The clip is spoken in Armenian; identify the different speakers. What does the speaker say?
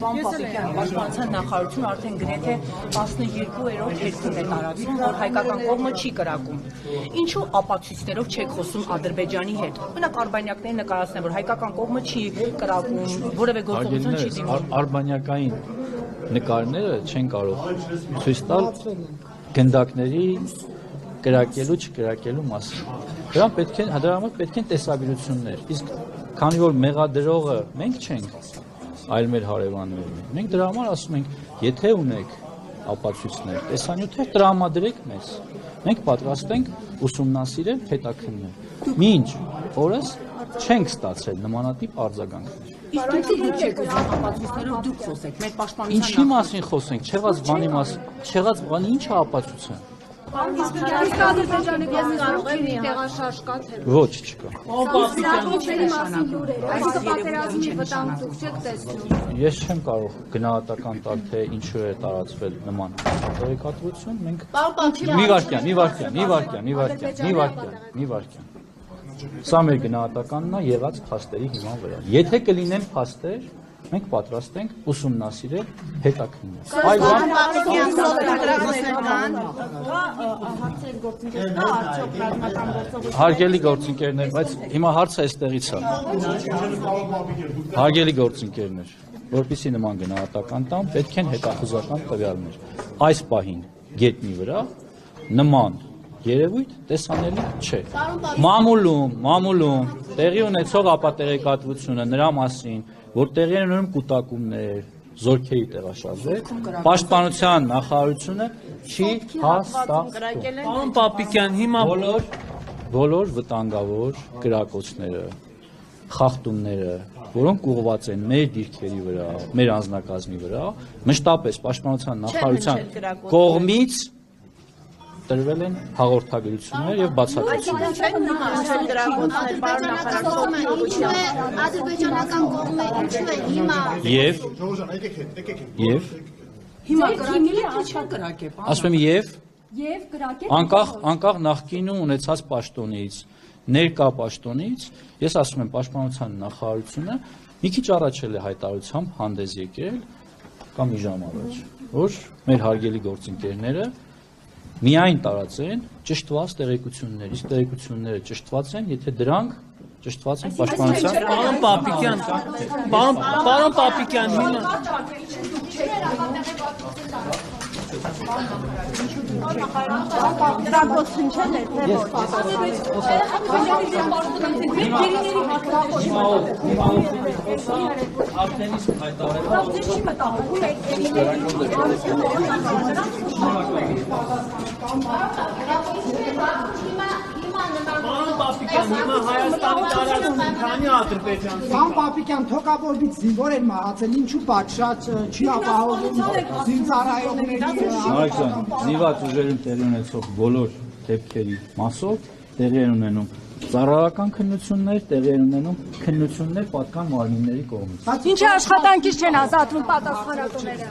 Speaker 1: Պարոն Պապիկյան, Պաշտպանության նախարարությունը արդեն գրեթե 12-րդ հերթին է տարածում, որ հայկական կողմը չի կրակում։ Ինչու ապացույցներով չեք խոսում Ադրբեջանի հետ։ Օրինակ արբանյակները նկարացնեն, որ հայկական կողմը չի կրակում, որևէ գործողություն չի դիմում։
Speaker 2: Արբանյակային նկարները չեն կարող ցույց տալ գնդակների կրակելու չկրակելու մասին։ Դրա համար պետք են տեսաբանություններ։ Իսկ քանի որ մեղադրողը մենք չենք, այլ մեր հարևաններն են։ Մենք դրա համար ասում ենք, եթե ունեք ապացույցներ, տեսանյութեր տրամադրեք մեզ։ Մենք պատրաստ ենք ուսումնասիրել, հետաքննել։ Մինչ օրս չենք ստացել նմանատիպ արձագանքներ։
Speaker 1: Իսկ դուք չեք ուզում ապացույցներով դուք խոսեք, մեր պաշտպանության
Speaker 2: Ինչի մասին խոսենք, չեղած բանի մասին, չեղած բանի ի՞նչ է ապացույցը։
Speaker 3: Իսկ Ադրբեջանի կողմից կարող է մի տեղաշարժ կա թե
Speaker 2: Ոչ, չկա։
Speaker 3: Սահմանների մասին լուրեր, այսինքն պատերազմի վտանգ դուք չեք տեսնում։
Speaker 2: Ես չեմ կարող գնահատական տալ, թե ինչու է տարածվել նման տեղեկատվություն, մենք մի վարքյան։ Սա մեր գնահատականն է եղած փաստերի հիման վրա։ Եթե կլինեն փաստեր, մենք պատրաստ ենք ուսումնասիրել, հետաքննել։ Այլ հարգելի գործընկերներ, բայց հիմա հարցը այստեղից է։ Հարգելի գործընկերներ, որպեսզի նման գնահատական տամ, պետք են հետախուզական տվյալներ։ Այս պահին գետնի վրա նման երևույթ տեսանելի չէ։ Մամուլում տեղի ունեցող ապատեղեկատվությունը նրա մասին, որ տեղի են ունենում կուտակումներ, զորքերի տեղաշարժեր, պաշտպանության նախարարությունը չի հաստատում։
Speaker 4: Պարոն Պապիկյան, հիմա
Speaker 2: բոլոր վտանգավոր կրակոցները, խախտումները, որոնք ուղղված են մեր դիրքերի վրա, մեր անձնակազմի վրա, մշտապես պաշտպանության նախարարության կողմից տրվել են հաղորդագրություններ եւ բացատրություններ։
Speaker 3: Ադրբեջանական կողմը ինչու է հիմա
Speaker 1: հիմա կրակել չի կրակել։
Speaker 2: Ասում եմ անկախ նախկինում ունեցած պաշտոնից, ներկա պաշտոնից, ես ասում եմ պաշտպանության նախարարությունը մի քիչ առաջ է հայտարարությամբ հանդես եկել կամ մի ժամ առաջ, որ մեր հարգելի գործընկերները միայն տարածեն ճշտված տեղեկություններ, իսկ տեղեկությունները ճշտված են, եթե դրանք ճշտված են պաշտպանության։
Speaker 4: Պարոն Պապիկյան, հիմա Հայաստանի տարածքում քանի ադրբեջանցի։
Speaker 5: Պարոն Պապիկյան, թոկաբորբից զինվոր են մահացել, ինչու պատշաճ չի ապահովում զինծառայողների
Speaker 2: Զինված ուժերում տեղի ունեցող բոլոր դեպքերի մասով տեղի են ունենում ծառայական քննություններ, տեղի են ունենում քննություններ պատկան մարմինների կողմից։
Speaker 3: Ինչի աշխատանքից չեն ազատվում պատասխանատուները։